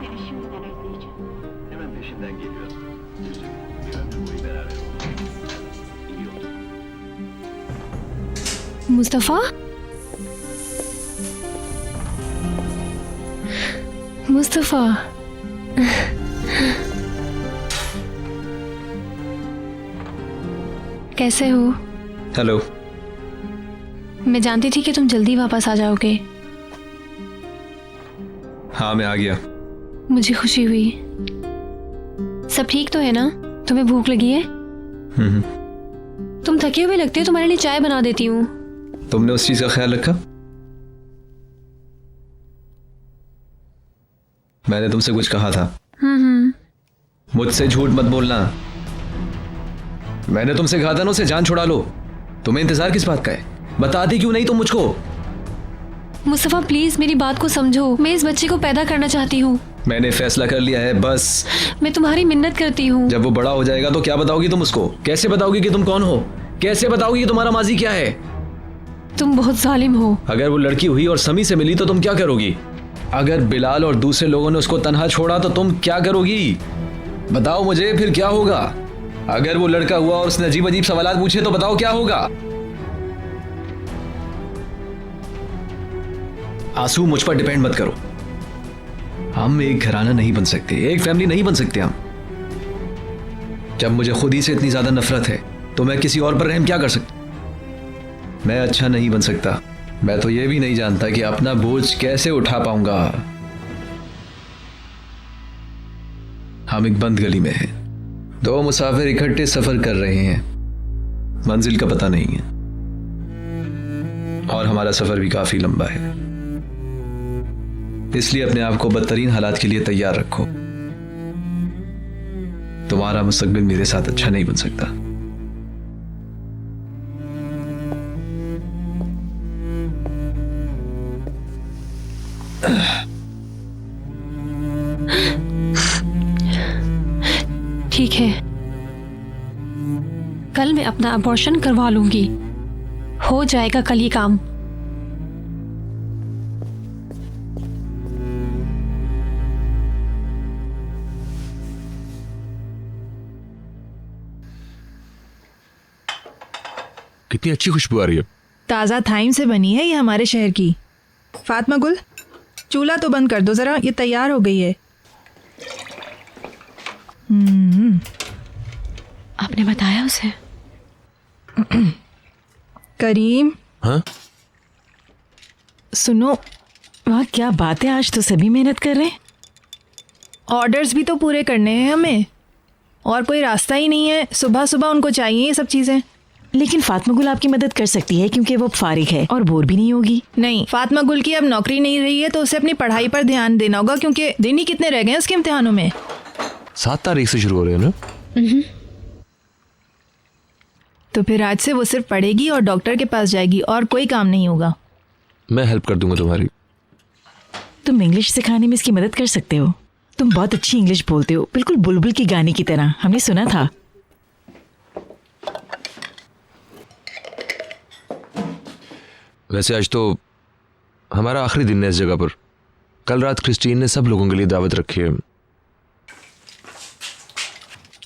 seni şimdiden özleyeceğim. Hemen peşinden geliyorum. Üzgünüm. Bir ömür boyu beraber olalım. İyi oldu. Mustafa, Mustafa, कैसे हो? Hello. मैं जानती थी कि तुम जल्दी वापस आ जाओगे। हाँ, मैं आ गया। मुझे खुशी हुई। सब ठीक तो है ना? तुम्हें भूख लगी है? तुम थके हुए लगते हो, तुम्हारे लिए चाय बना देती हूँ। तुमने उस चीज का ख्याल रखा? मैंने तुमसे कुछ कहा था। मुझसे झूठ मत बोलना। मैंने तुमसे कहा था ना उसे जान छुड़ा लो। तुम्हें इंतजार किस बात का है? बताती क्यों नहीं तुम मुझको? मुस्तफ़ा प्लीज मेरी बात को समझो। मैं इस बच्चे को पैदा करना चाहती हूँ। मैंने फैसला कर लिया है, बस। मैं तुम्हारी मिन्नत करती हूँ। जब वो बड़ा हो जाएगा तो क्या बताओगी तुम उसको? कैसे बताओगी कि तुम कौन हो? कैसे बताओगी कि तुम्हारा माजी क्या है? तुम बहुत जालिम हो। अगर वो लड़की हुई और समी से मिली तो तुम क्या करोगी? अगर बिलाल और दूसरे लोगों ने उसको तन्हा छोड़ा तो तुम क्या करोगी? बताओ मुझे, फिर क्या होगा? अगर वो लड़का हुआ और उसने अजीब अजीब सवालात पूछे तो बताओ क्या होगा? आंसू मुझ पर डिपेंड मत करो। हम एक घराना नहीं बन सकते, एक फैमिली नहीं बन सकते हम। जब मुझे खुद ही से इतनी ज्यादा नफरत है तो मैं किसी और पर रहम क्या कर सकता? मैं अच्छा नहीं बन सकता। मैं तो ये भी नहीं जानता कि अपना बोझ कैसे उठा पाऊंगा। हम एक बंद गली में हैं। दो मुसाफिर इकट्ठे सफर कर रहे हैं। मंजिल का पता नहीं है और हमारा सफर भी काफी लंबा है। इसलिए अपने आप को बदतरीन हालात के लिए तैयार रखो। तुम्हारा मुस्तकबिल मेरे साथ अच्छा नहीं बन सकता। ठीक है, कल मैं अपना अबॉर्शन करवा लूंगी। हो जाएगा कल ये काम। कितनी अच्छी खुशबू आ रही है। ताज़ा थाइम से बनी है ये हमारे शहर की। फातिमा गुल, चूल्हा तो बंद कर दो ज़रा, ये तैयार हो गई है। आपने बताया उसे? करीम, हाँ? सुनो, वाह क्या बात है, आज तो सभी मेहनत कर रहे हैं। ऑर्डर्स भी तो पूरे करने हैं हमें, और कोई रास्ता ही नहीं है। सुबह सुबह उनको चाहिए ये सब चीज़ें। लेकिन फातिमा गुल आपकी मदद कर सकती है क्योंकि वो फारिग है और बोर भी नहीं होगी। नहीं, फातिमा गुल की अब नौकरी नहीं रही है तो उसे अपनी पढ़ाई पर ध्यान देना होगा, क्योंकि दिन ही कितने रह गए हैं उसके इम्तिहानों में। 7 तारीख से शुरू हो रहे हैं ना? तो फिर आज से वो सिर्फ पढ़ेगी और डॉक्टर के पास जाएगी और कोई काम नहीं होगा। मैं हेल्प कर दूंगा तुम्हारी। तुम इंग्लिश सिखाने में इसकी मदद कर सकते हो। तुम बहुत अच्छी इंग्लिश बोलते हो, बिल्कुल बुलबुल की गाने की तरह, हमने सुना था। वैसे आज तो हमारा आखिरी दिन है इस जगह पर। कल रात क्रिस्टीन ने सब लोगों के लिए दावत रखी है।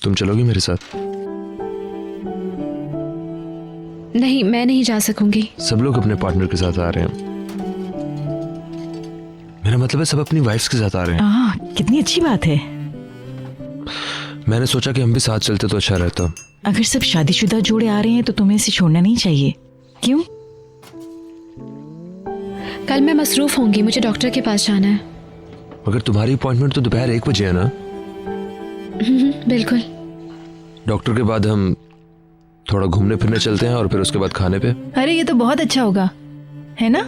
तुम चलोगी मेरे साथ? नहीं, मैं नहीं जा सकूंगी। सब लोग अपने पार्टनर के साथ आ रहे हैं। मेरा मतलब है सब अपनी वाइफ्स के साथ आ रहे हैं। कितनी अच्छी बात है। मैंने सोचा कि हम भी साथ चलते तो अच्छा रहता। अगर सब शादीशुदा जोड़े आ रहे हैं तो तुम्हें इसे छोड़ना नहीं चाहिए। क्यों? कल मैं मसरूफ होंगी, मुझे डॉक्टर के पास जाना है। मगर तुम्हारी अपॉइंटमेंट तो दोपहर 1 बजे है ना? बिल्कुल। डॉक्टर के बाद हम थोड़ा घूमने फिरने चलते हैं और फिर उसके बाद खाने पे। अरे ये तो बहुत अच्छा होगा, है ना?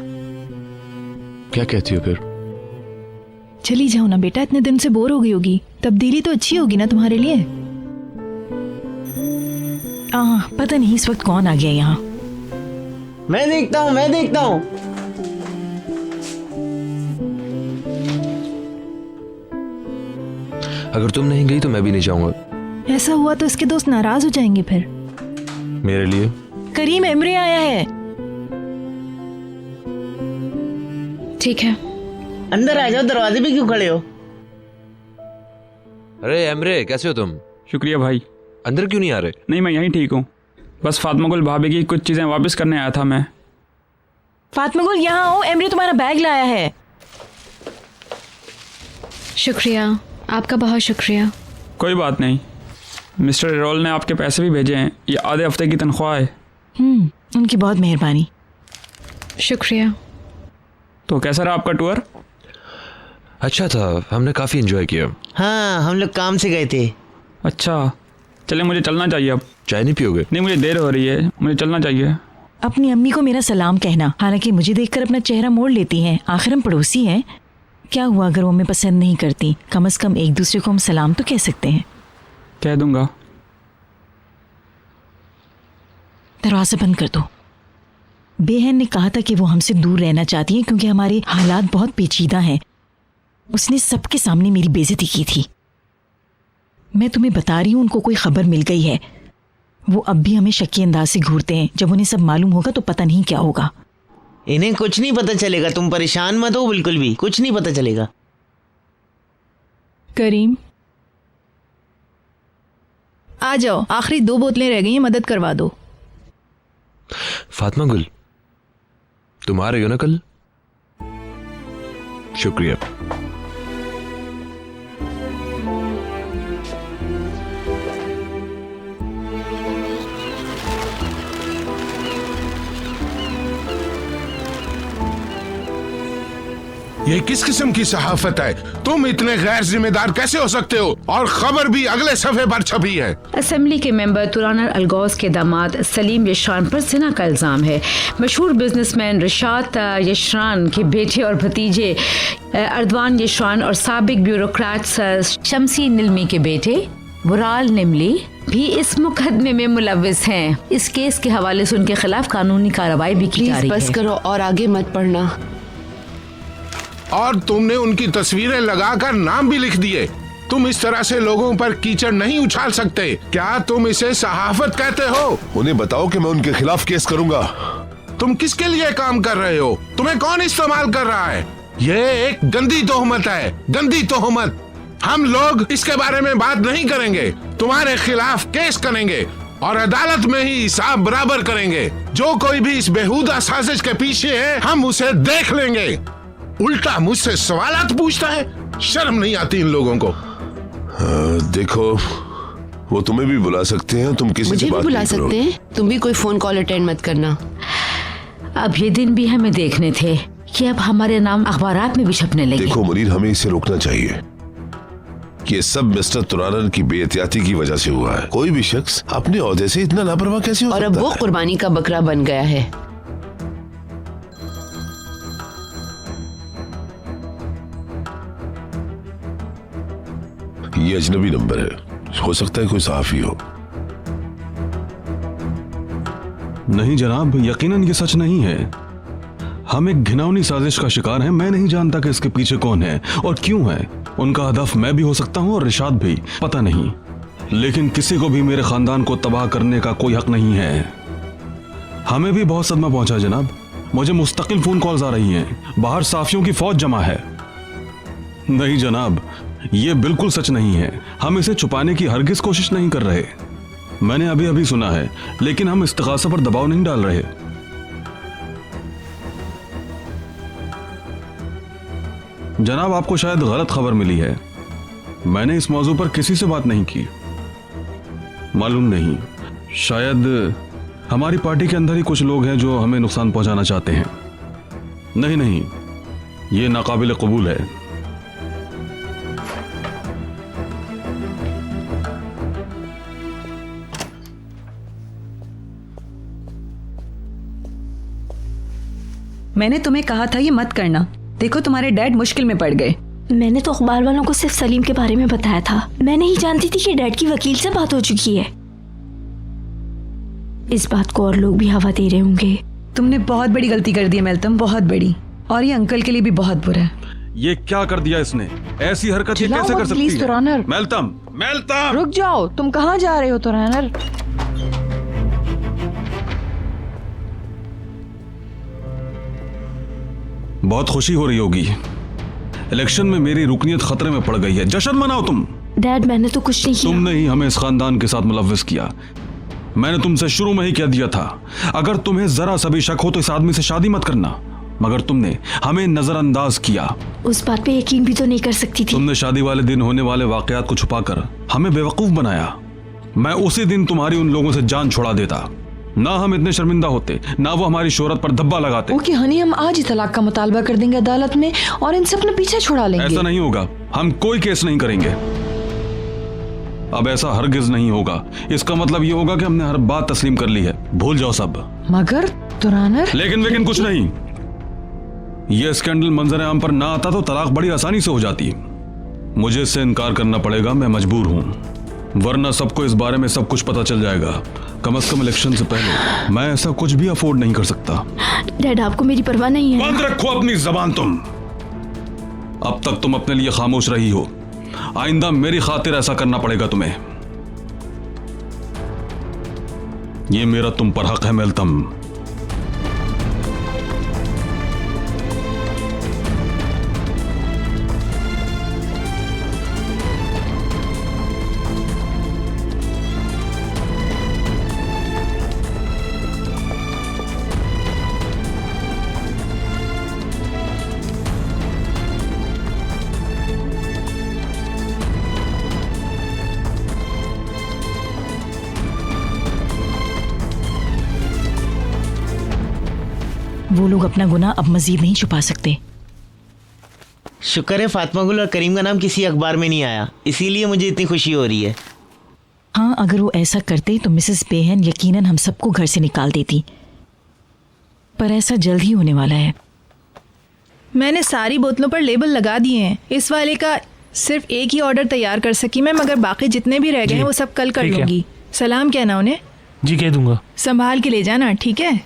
क्या कहती हो फिर? चली जाओ ना बेटा, इतने दिन से बोर हो गई होगी। तब्दीली तो अच्छी होगी ना तुम्हारे लिए। पता नहीं इस वक्त कौन आ गया यहाँ। मैं देखता हूँ। अगर तुम नहीं गई तो मैं भी नहीं जाऊंगा। ऐसा हुआ तो इसके दोस्त नाराज हो जाएंगे फिर। मेरे लिए करीम एमरे आया है। ठीक है। अंदर आ जाओ, दरवाजे पे क्यों खड़े हो? अरे एमरे, कैसे हो तुम? शुक्रिया भाई। अंदर क्यों नहीं आ रहे? नहीं, मैं यहीं ठीक हूँ। बस फातिमा गुल भाभी की कुछ चीज़ें वापस करने आया था मैं। फातिमा गुल यहाँ आओ, एमरे तुम्हारा बैग लाया है। शुक्रिया, आपका बहुत शुक्रिया। कोई बात नहीं, मिस्टर एरोल ने आपके पैसे भी भेजे हैं, ये आधे हफ्ते की तनख्वाह है। उनकी बहुत मेहरबानी। शुक्रिया। तो कैसा रहा आपका टूर? अच्छा था, हमने काफ़ी एंजॉय किया। हाँ, हम लोग काम से गए थे। अच्छा, चले मुझे चलना चाहिए अब। चाय नहीं पियोगे? नहीं, मुझे देर हो रही है, मुझे चलना चाहिए। अपनी अम्मी को मेरा सलाम कहना। हालांकि मुझे देखकर अपना चेहरा मोड़ लेती हैं, आखिर हम पड़ोसी हैं। क्या हुआ अगर वो हमें पसंद नहीं करती? कम से कम एक दूसरे को हम सलाम तो कह सकते हैं। कह दूंगा। दरवाज़ा बंद कर दो। बेहन ने कहा था कि वो हमसे दूर रहना चाहती हैं क्योंकि हमारे हालात बहुत पेचीदा हैं। उसने सबके सामने मेरी बेइज्जती की थी। मैं तुम्हें बता रही हूँ, उनको कोई खबर मिल गई है। वो अब भी हमें शक्की अंदाज से घूरते हैं। जब उन्हें सब मालूम होगा तो पता नहीं क्या होगा। इन्हें कुछ नहीं पता चलेगा, तुम परेशान मत हो, बिल्कुल भी कुछ नहीं पता चलेगा। करीम, आ जाओ, आखिरी 2 बोतलें रह गई हैं, मदद करवा दो। फातिमा गुल, तुम आ रही हो ना कल? शुक्रिया। ये किस किस्म की सहाफत है? तुम इतने गैर जिम्मेदार कैसे हो सकते हो? और खबर भी अगले सफे पर छपी है। असेंबली के मेंबर तुरानर अलगौस के दामाद सलीम यशरान पर जिना का इल्ज़ाम है। मशहूर बिजनेसमैन रिशाद यशरान के बेटे और भतीजे अर्दवान यशरान और साबिक ब्यूरोक्रेट्स शमसी निलमी के बेटे बुराल निमली भी इस मुकदमे में मुलविस हैं। इस केस के हवाले से उनके खिलाफ कानूनी कार्रवाई भी की जा रही है। बस करो और आगे मत पढ़ना। और तुमने उनकी तस्वीरें लगाकर नाम भी लिख दिए। तुम इस तरह से लोगों पर कीचड़ नहीं उछाल सकते। क्या तुम इसे सहाफत कहते हो? उन्हें बताओ कि मैं उनके खिलाफ केस करूंगा। तुम किसके लिए काम कर रहे हो? तुम्हें कौन इस्तेमाल कर रहा है? ये एक गंदी तोहमत है, गंदी तोहमत। हम लोग इसके बारे में बात नहीं करेंगे। तुम्हारे खिलाफ केस करेंगे और अदालत में ही हिसाब बराबर करेंगे। जो कोई भी इस बेहुदा साजिश के पीछे है, हम उसे देख लेंगे। उल्टा मुझसे सवालात पूछता है। शर्म नहीं आती इन लोगों को। देखो, वो तुम्हें भी बुला सकते हैं, तुम किसी मुझे से भी बात बुला नहीं सकते हैं, तुम भी कोई फोन कॉल अटेंड मत करना। अब ये दिन भी हमें देखने थे कि अब हमारे नाम अखबारात में भी छपने लगे। देखो मुनीर, हमें इसे रोकना चाहिए। ये सब मिस्टर तुरानन की बेहतियाती की वजह से हुआ है। कोई भी शख्स अपने ओहदे से इतना लापरवाह कैसे हो सकता है? और अब वो कुर्बानी का बकरा बन गया है। ये अजनबी नंबर है, हो सकता है कोई सहाफी हो। नहीं जनाब, यकीनन ये सच नहीं है। हम एक घिनौनी साजिश का शिकार हैं। मैं नहीं जानता कि इसके पीछे कौन है और क्यों है। उनका हदफ मैं भी हो सकता हूं और रिशाद भी, पता नहीं। लेकिन किसी को भी मेरे खानदान को तबाह करने का कोई हक नहीं है। हमें भी बहुत सदमा पहुंचा जनाब। मुझे मुस्तकिल फोन कॉल्स आ रही हैं। बाहर साफियों की फौज जमा है। नहीं जनाब, ये बिल्कुल सच नहीं है। हम इसे छुपाने की हरगिज कोशिश नहीं कर रहे। मैंने अभी अभी सुना है, लेकिन हम इस्तिगासा पर दबाव नहीं डाल रहे। जनाब, आपको शायद गलत खबर मिली है। मैंने इस मौजू पर किसी से बात नहीं की। मालूम नहीं, शायद हमारी पार्टी के अंदर ही कुछ लोग हैं जो हमें नुकसान पहुंचाना चाहते हैं। नहीं नहीं, ये नाकाबिल कबूल है। मैंने तुम्हें कहा था ये मत करना। देखो तुम्हारे डैड मुश्किल में पड़ गए। मैंने तो अखबार वालों को सिर्फ सलीम के बारे में बताया था। मैं नहीं जानती थी कि डैड की वकील से बात हो चुकी है। इस बात को और लोग भी हवा दे रहे होंगे। तुमने बहुत बड़ी गलती कर दी है मेलतम, बहुत बड़ी। और ये अंकल के लिए भी बहुत बुरा है। ये क्या कर दिया इसने? ऐसी हरकत ये कैसे कर सकती है? तुरानर, मेलतम, मेलतम, रुक जाओ। तुम कहाँ जा रहे हो तुरानर? बहुत खुशी हो रही होगी, इलेक्शन में मेरी रुकनीत खतरे में पड़ गई है। जश्न मनाओ तुम। डैड मैंने तो कुछ नहीं किया। तुमने ही हमें इस खानदान के साथ मुलव्वस किया। मैंने तुमसे शुरू में ही कह दिया था, अगर तुम्हें जरा सा भी शक हो तो इस आदमी से शादी मत करना, मगर तुमने हमें नजरअंदाज किया। उस बात पे यकीन भी तो नहीं कर सकती थी। तुमने शादी वाले दिन होने वाले वाकयात को छुपाकर हमें बेवकूफ बनाया। मैं उसी दिन तुम्हारी उन लोगों से जान छुड़ा देता, ना हम इतने शर्मिंदा होते, ना वो हमारी शोहरत पर धब्बा लगाते। ओके हनी, हम आज ही तलाक का मुतालबा कर देंगे अदालत में और इनसे अपना पीछे छुड़ा लेंगे। ऐसा नहीं होगा, हम कोई केस नहीं करेंगे। अब ऐसा हरगिज नहीं होगा। इसका मतलब ये होगा कि हमने हर बात तस्लीम कर ली है, भूल जाओ सब। मगर तुरानर, लेकिन कुछ नहीं। यह स्कैंडल मंजर आम पर ना आता तो तलाक बड़ी आसानी से हो जाती। मुझे इससे इनकार करना पड़ेगा, मैं मजबूर हूं, वरना सबको इस बारे में सब कुछ पता चल जाएगा। कम से कम इलेक्शन से पहले मैं ऐसा कुछ भी अफोर्ड नहीं कर सकता। डैड आपको मेरी परवाह नहीं है। बंद रखो अपनी जबान तुम। अब तक तुम अपने लिए खामोश रही हो, आइंदा मेरी खातिर ऐसा करना पड़ेगा तुम्हें। ये मेरा तुम पर हक है मेल्तम। वो लोग अपना गुनाह अब मजीद नहीं छुपा सकते। शुक्र है फातिमा गुल और करीम का नाम किसी अखबार में नहीं आया, इसीलिए मुझे इतनी खुशी हो रही है। हाँ, अगर वो ऐसा करते तो मिसेस बेहन यकीनन हम सबको घर से निकाल देती, पर ऐसा जल्द ही होने वाला है। मैंने सारी बोतलों पर लेबल लगा दिए हैं। इस वाले का सिर्फ एक ही ऑर्डर तैयार कर सकी मैं, मगर बाकी जितने भी रह गए हैं वो सब कल कर लूंगी। सलाम कहना उन्हें। जी कह दूंगा। संभाल के ले जाना, ठीक है?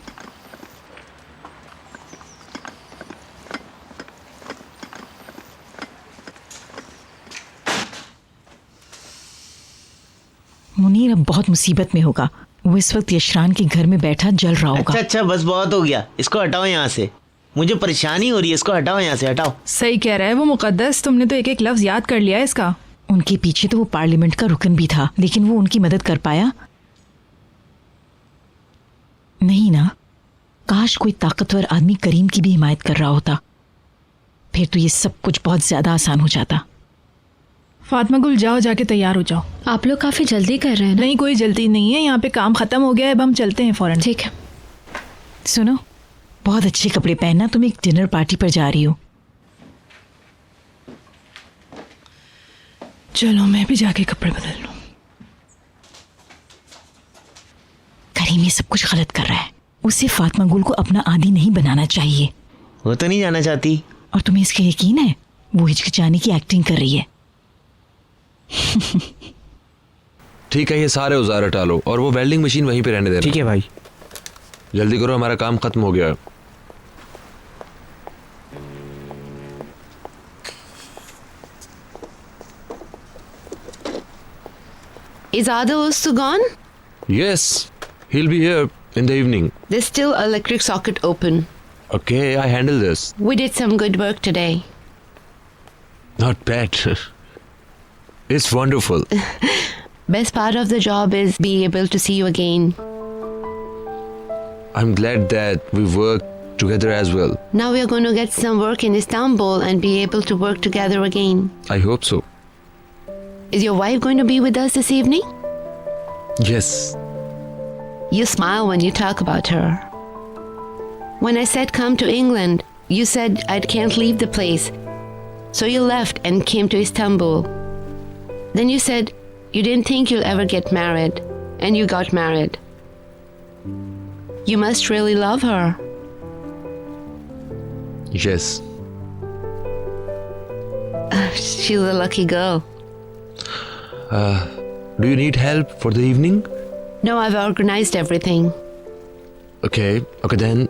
मुनीर अब बहुत मुसीबत में होगा। वो इस वक्त यशरान के घर में बैठा जल रहा होगा। अच्छा बस बहुत हो गया, इसको हटाओ यहाँ से, मुझे परेशानी हो रही है। इसको हटाओ यहाँ से, हटाओ। सही कह रहा है वो मुकद्दस, तुमने तो एक एक लफ्ज याद कर लिया है इसका। उनके पीछे तो वो पार्लियामेंट का रुकन भी था, लेकिन वो उनकी मदद कर पाया नहीं ना। काश कोई ताकतवर आदमी करीम की भी हिमायत कर रहा होता, फिर तो ये सब कुछ बहुत ज्यादा आसान हो जाता। फातिमा गुल जाओ, जाके तैयार हो जाओ। आप लोग काफी जल्दी कर रहे हैं ना? नहीं कोई जल्दी नहीं है, यहाँ पे काम खत्म हो गया है, अब हम चलते हैं फौरन। ठीक है। सुनो, बहुत अच्छे कपड़े पहनना, तुम एक डिनर पार्टी पर जा रही हो। चलो मैं भी जाके कपड़े बदल लूं। करीम ये सब कुछ गलत कर रहा है। उसे फातिमा गुल को अपना आदी नहीं बनाना चाहिए। वो तो नहीं जाना चाहती। और तुम्हें इसका यकीन है? वो हिचकिचाने की एक्टिंग कर रही है। ठीक है, ये सारे औजार हटा लो और वो वेल्डिंग मशीन वहीं पे रहने देना। ठीक है भाई। जल्दी करो, हमारा काम खत्म हो गया। Is Ada also gone? Yes, he'll be here in the evening. There's still electric socket open. Okay, I handle this. We did some good work today. Not bad. It's wonderful. Best part of the job is being able to see you again. I'm glad that we work together as well. Now we are going to get some work in Istanbul and be able to work together again. I hope so. Is your wife going to be with us this evening? Yes. You smile when you talk about her. When I said come to England, you said I can't leave the place. So you left and came to Istanbul. Then you said you didn't think you'll ever get married, and you got married. You must really love her. Yes. She's a lucky girl. Do you need help for the evening? No, I've organized everything. Okay, then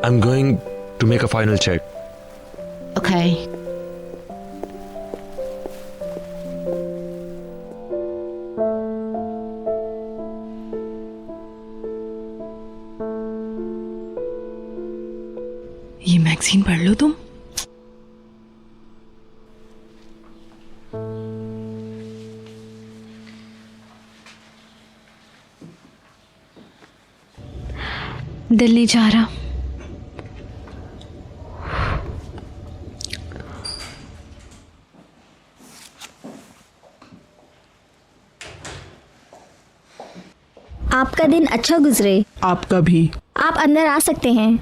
I'm going to make a final check. Okay. ये magazine पढ़ लो तुम। दिल नहीं चाह रहा। आपका दिन अच्छा गुजरे। आपका भी। आप अंदर आ सकते हैं।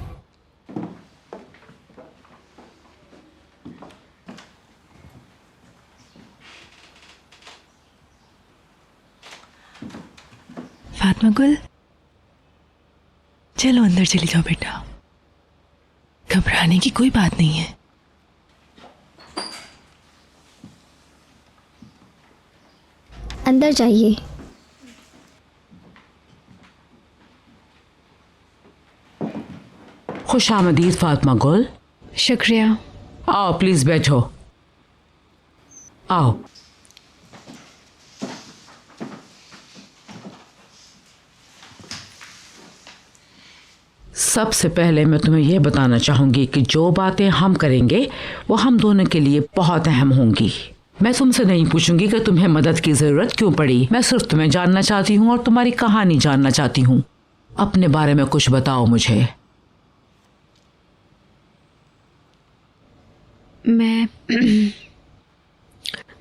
फातिमा गुल, चलो अंदर चली जाओ बेटा, घबराने की कोई बात नहीं है। अंदर जाइए। खुश आमदीद फातिमा गुल। शुक्रिया। आओ प्लीज बैठो। आओ। सबसे पहले मैं तुम्हें यह बताना चाहूंगी कि जो बातें हम करेंगे वो हम दोनों के लिए बहुत अहम होंगी। मैं तुमसे नहीं पूछूंगी कि तुम्हें मदद की जरूरत क्यों पड़ी। मैं सिर्फ तुम्हें जानना चाहती हूँ और तुम्हारी कहानी जानना चाहती हूँ। अपने बारे में कुछ बताओ मुझे।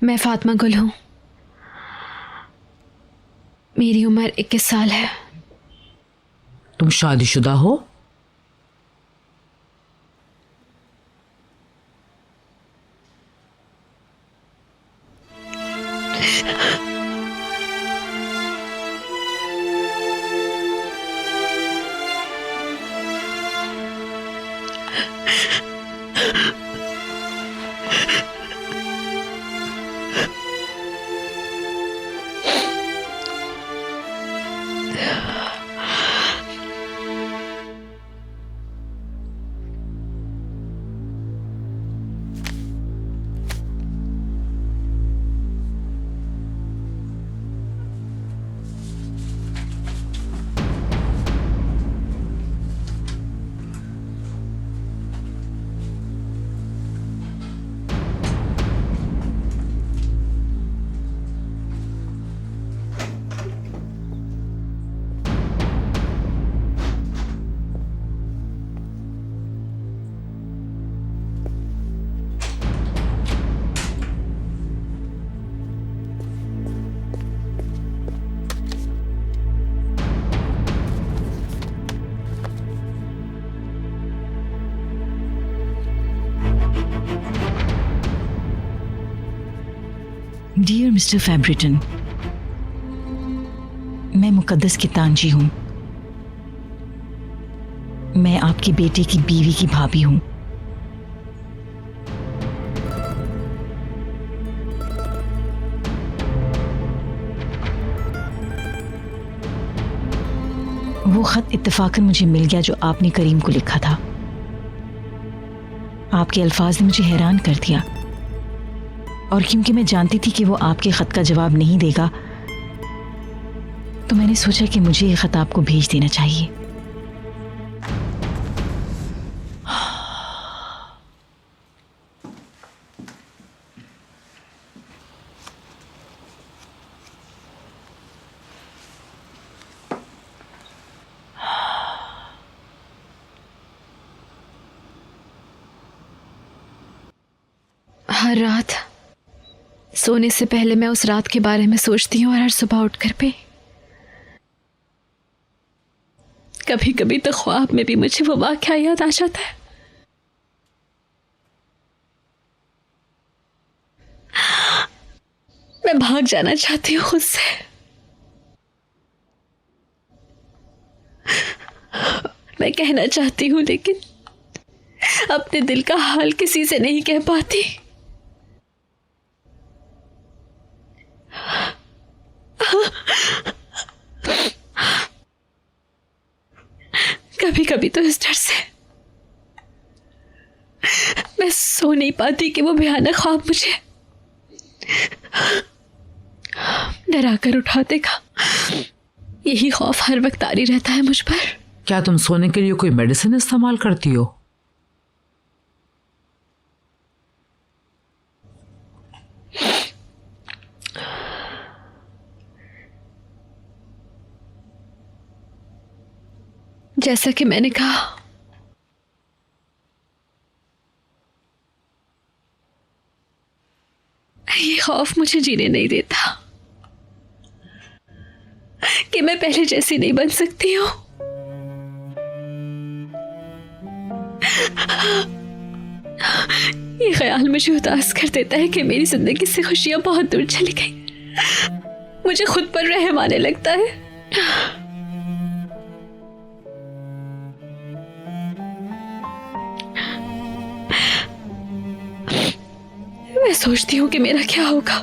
मैं फातिमा गुल हूँ। मेरी उम्र 21 साल है। तुम शादीशुदा हो? डियर मिस्टर फैब्रिटन, मैं मुकद्दस की तांजी हूं। मैं आपकी बेटे की बीवी की भाभी हूं। वो खत इत्तेफाकन मुझे मिल गया जो आपने करीम को लिखा था। आपके अल्फाज ने मुझे हैरान कर दिया, और क्योंकि मैं जानती थी कि वो आपके ख़त का जवाब नहीं देगा, तो मैंने सोचा कि मुझे ये ख़त आपको भेज देना चाहिए। हर रात सोने से पहले मैं उस रात के बारे में सोचती हूँ, और हर सुबह उठकर भी कभी कभी तो ख्वाब में भी मुझे वो वाक़या याद आ जाता है। मैं भाग जाना चाहती हूँ खुद से। मैं कहना चाहती हूँ, लेकिन अपने दिल का हाल किसी से नहीं कह पाती। कभी कभी तो इस डर से मैं सो नहीं पाती कि वो भयानक ख्वाब मुझे डरा कर उठा देगा। यही खौफ हर वक्त तारी रहता है मुझ पर। क्या तुम सोने के लिए कोई मेडिसिन इस्तेमाल करती हो? जैसा कि मैंने कहा, ये खौफ मुझे जीने नहीं देता कि मैं पहले जैसी नहीं बन सकती हूँ। ये ख्याल मुझे उदास कर देता है कि मेरी जिंदगी से खुशियां बहुत दूर चली गई। मुझे खुद पर रहम आने लगता है। मैं सोचती हूँ कि मेरा क्या होगा।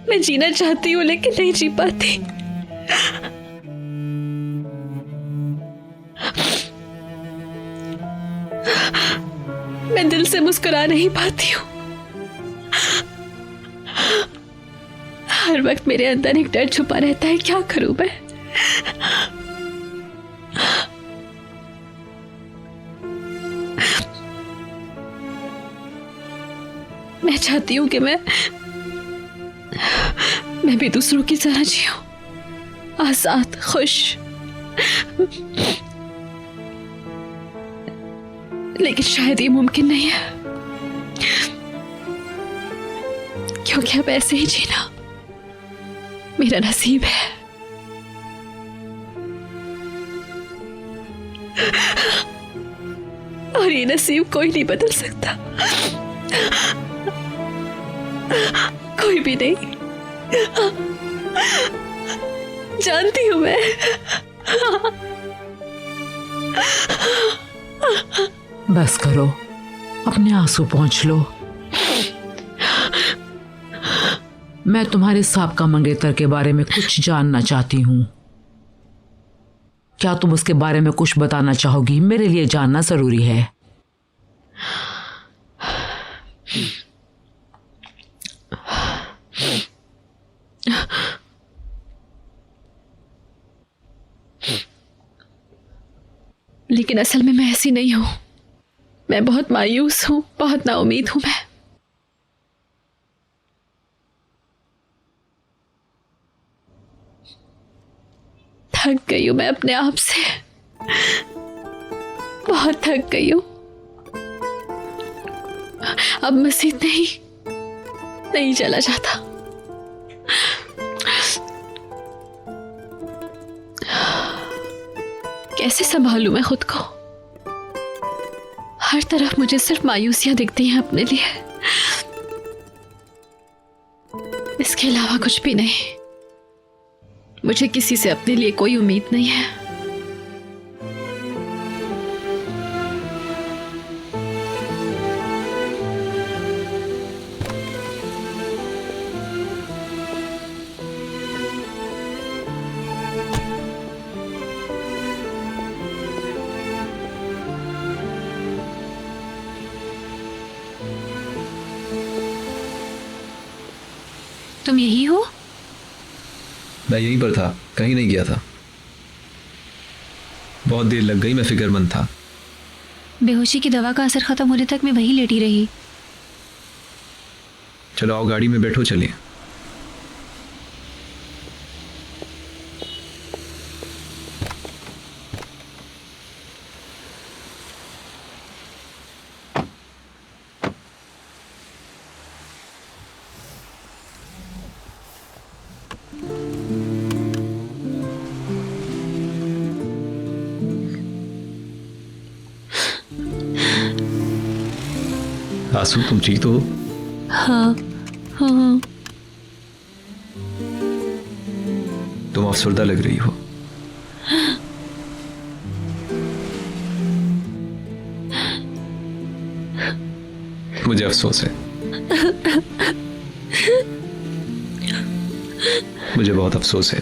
मैं जीना चाहती हूँ लेकिन नहीं जी पाती। मैं दिल से मुस्कुरा नहीं पाती हूँ। हर वक्त मेरे अंदर एक डर छुपा रहता है। क्या करूं मैं? मैं चाहती हूं कि मैं भी दूसरों की तरह जीऊं, आजाद, खुश। लेकिन शायद ये मुमकिन नहीं है, क्योंकि अब ऐसे ही जीना मेरा नसीब है। और ये नसीब कोई नहीं बदल सकता, कोई भी नहीं। जानती हूं मैं। बस करो, अपने आंसू पोंछ लो। मैं तुम्हारे साबका मंगेतर के बारे में कुछ जानना चाहती हूँ। क्या तुम उसके बारे में कुछ बताना चाहोगी? मेरे लिए जानना जरूरी है। लेकिन असल में मैं ऐसी नहीं हूं। मैं बहुत मायूस हूं, बहुत नाउम्मीद हूं। मैं थक गई हूं, मैं अपने आप से बहुत थक गई हूं। अब मजीद नहीं चला जाता। कैसे संभालूं मैं खुद को? हर तरफ मुझे सिर्फ मायूसियां दिखती हैं अपने लिए, इसके अलावा कुछ भी नहीं। मुझे किसी से अपने लिए कोई उम्मीद नहीं है। तुम यही हो? मैं यहीं पर था, कहीं नहीं गया था। बहुत देर लग गई, मैं फिक्रमंद था। बेहोशी की दवा का असर खत्म होने तक मैं वहीं लेटी रही। चलो आओ, गाड़ी में बैठो, चलिए। आंसू, तुम ठीक तो हो? हाँ हाँ। तुम अफसरदा लग रही हो। मुझे अफसोस है, मुझे बहुत अफसोस है।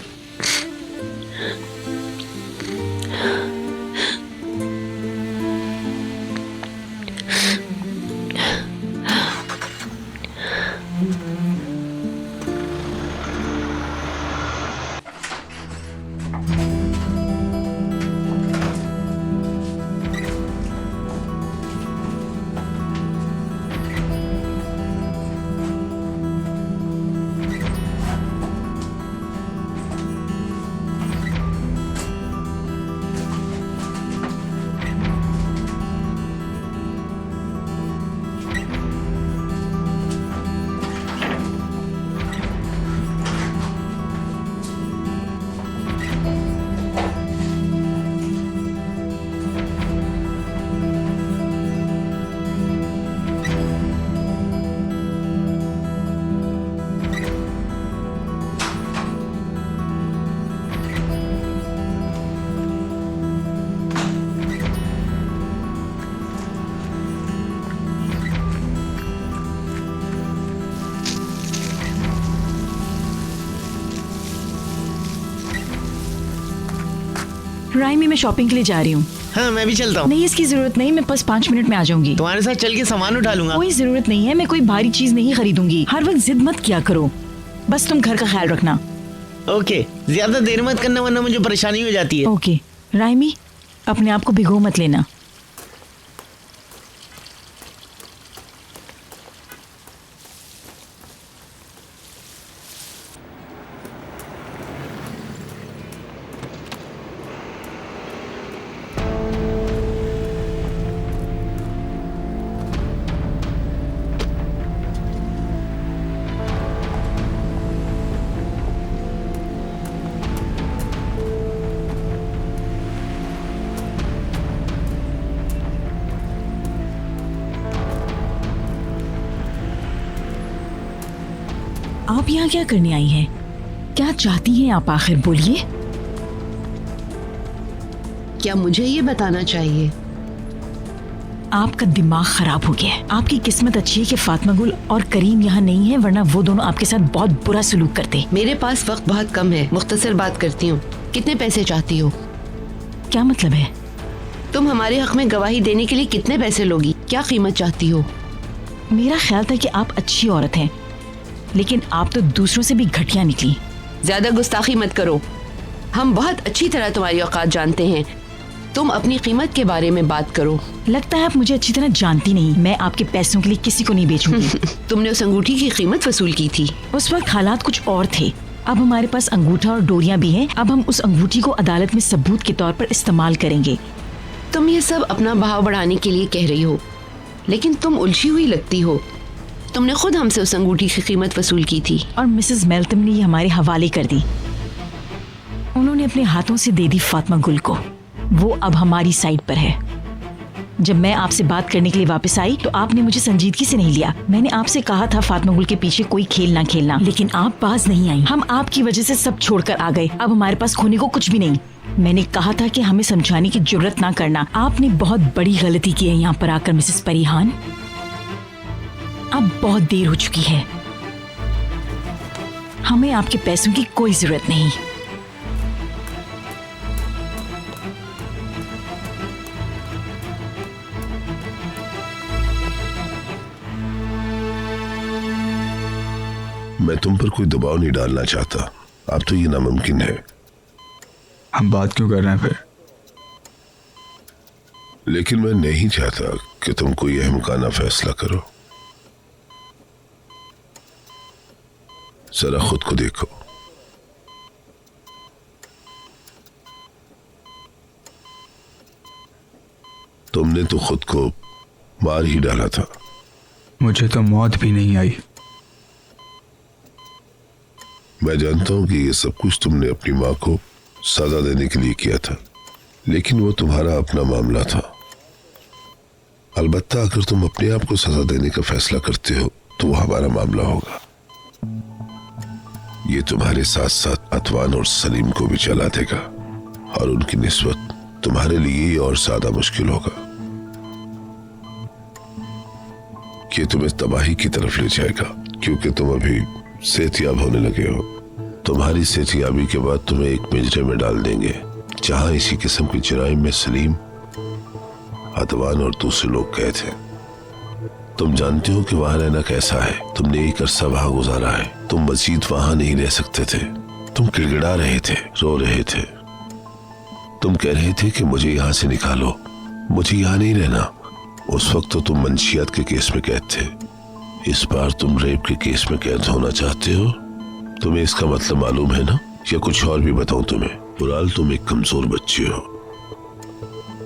राइमी, मैं शॉपिंग के लिए जा रही हूँ। हाँ मैं भी चलता हूँ। नहीं, इसकी जरूरत नहीं, मैं बस 5 मिनट में आ जाऊंगी। तुम्हारे साथ चल के सामान उठा लूंगा। कोई जरूरत नहीं है, मैं कोई भारी चीज नहीं खरीदूंगी। हर वक्त जिद मत किया करो, बस तुम घर का ख्याल रखना। ओके, ज्यादा देर मत करना वरना मुझे परेशानी हो जाती है। ओके राइमी, अपने आप को भिगो मत लेना। आप यहाँ क्या करने आई हैं? क्या चाहती हैं आप आखिर, बोलिए। क्या मुझे ये बताना चाहिए? आपका दिमाग खराब हो गया है। आपकी किस्मत अच्छी है कि फातिमा गुल और करीम यहाँ नहीं है, वरना वो दोनों आपके साथ बहुत बुरा सलूक करते। मेरे पास वक्त बहुत कम है, मुख्तसर बात करती हूँ। कितने पैसे चाहती हो? क्या मतलब है? तुम हमारे हक में गवाही देने के लिए कितने पैसे लोगी? क्या कीमत चाहती हो? मेरा ख्याल था कि आप अच्छी औरत हैं, लेकिन आप तो दूसरों से भी घटिया निकली। ज्यादा गुस्ताखी मत करो। हम बहुत अच्छी तरह तुम्हारी औकात जानते हैं। तुम अपनी कीमत के बारे में बात करो। लगता है आप मुझे अच्छी तरह जानती नहीं। मैं आपके पैसों के लिए किसी को नहीं बेचूंगी। तुमने उस अंगूठी की कीमत वसूल की थी। उस वक्त हालात कुछ और थे। अब हमारे पास अंगूठा और डोरियां भी हैं। अब हम उस अंगूठी को अदालत में सबूत के तौर पर इस्तेमाल करेंगे। तुम ये सब अपना भाव बढ़ाने के लिए कह रही हो, लेकिन तुम उलझी हुई लगती हो। तुमने खुद हमसे उस अंगूठी की कीमत वसूल की थी और मिसेस मेल्टम ने ये हमारे हवाले कर दी। उन्होंने अपने हाथों से दे दी फातिमा गुल को। वो अब हमारी साइड पर है। जब मैं आपसे बात करने के लिए वापस आई तो आपने मुझे संजीदगी से नहीं लिया। मैंने आपसे कहा था फातिमा गुल के पीछे कोई खेल ना खेलना, लेकिन आप पास नहीं आई। हम आपकी वजह से सब छोड़कर आ गए। अब हमारे पास खोने को कुछ भी नहीं। मैंने कहा था कि हमें समझाने की जरूरत ना करना। आपने बहुत बड़ी गलती की है यहाँ पर आकर मिसेस परिहान। अब बहुत देर हो चुकी है। हमें आपके पैसों की कोई जरूरत नहीं। मैं तुम पर कोई दबाव नहीं डालना चाहता। अब तो ये नामुमकिन है। हम बात क्यों कर रहे हैं फिर? लेकिन मैं नहीं चाहता कि तुम कोई अहमकाना फैसला करो। जरा खुद को देखो। तुमने तो खुद को मार ही डाला था। मुझे तो मौत भी नहीं आई। मैं जानता हूं कि ये सब कुछ तुमने अपनी मां को सजा देने के लिए किया था, लेकिन वो तुम्हारा अपना मामला था। अलबत्ता अगर तुम अपने आप को सजा देने का फैसला करते हो तो वो हमारा मामला होगा। ये तुम्हारे साथ साथ अतवान और सलीम को भी चला देगा और उनकी निस्बत तुम्हारे लिए और ज्यादा मुश्किल होगा। ये तुम्हें तबाही की तरफ ले जाएगा, क्योंकि तुम अभी सेहतियाब होने लगे हो। तुम्हारी सेहतियाबी के बाद तुम्हें एक पिंजरे में डाल देंगे, जहां इसी किस्म की जराइम में सलीम, अतवान और दूसरे लोग कैद हैं। तुम जानते हो कि वहां रहना कैसा है। तुमने एक अरसा वहां गुजारा है। तुम मजीद वहां नहीं रह सकते थे। तुम गिड़गिड़ा रहे थे, रो रहे थे। तुम कह रहे थे कि मुझे यहां से निकालो, मुझे यहां नहीं रहना। उस वक्त तो तुम मंशियात के केस में कैद थे। इस बार तुम रेप के केस में कैद होना चाहते हो। तुम्हें इसका मतलब मालूम है ना, या कुछ और भी बताऊं तुम्हें? फिलहाल तुम एक कमजोर बच्चे हो।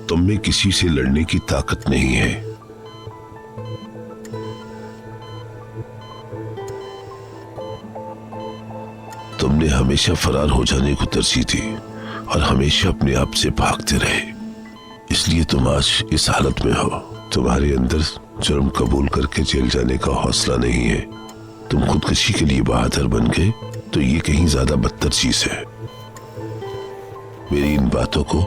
तुम में किसी से लड़ने की ताकत नहीं है। तुमने हमेशा फरार हो जाने को तरजीह दी और हमेशा अपने आप से भागते रहे, इसलिए तुम आज इस हालत में हो। तुम्हारे अंदर जुर्म कबूल करके जेल जाने का हौसला नहीं है। तुम खुदकशी के लिए बहादुर बन गए, तो ये कहीं ज्यादा बदतर चीज है। मेरी इन बातों को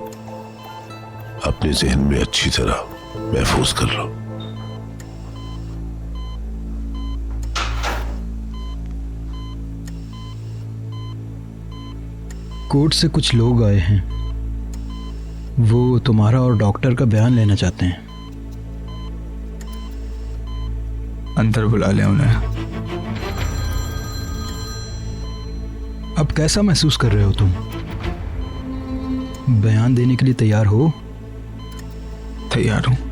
अपने जहन में अच्छी तरह महफूज कर लो। कोर्ट से कुछ लोग आए हैं। वो तुम्हारा और डॉक्टर का बयान लेना चाहते हैं। अंदर बुला लें उन्हें। अब कैसा महसूस कर रहे हो तुम? बयान देने के लिए तैयार हो? तैयार हूं।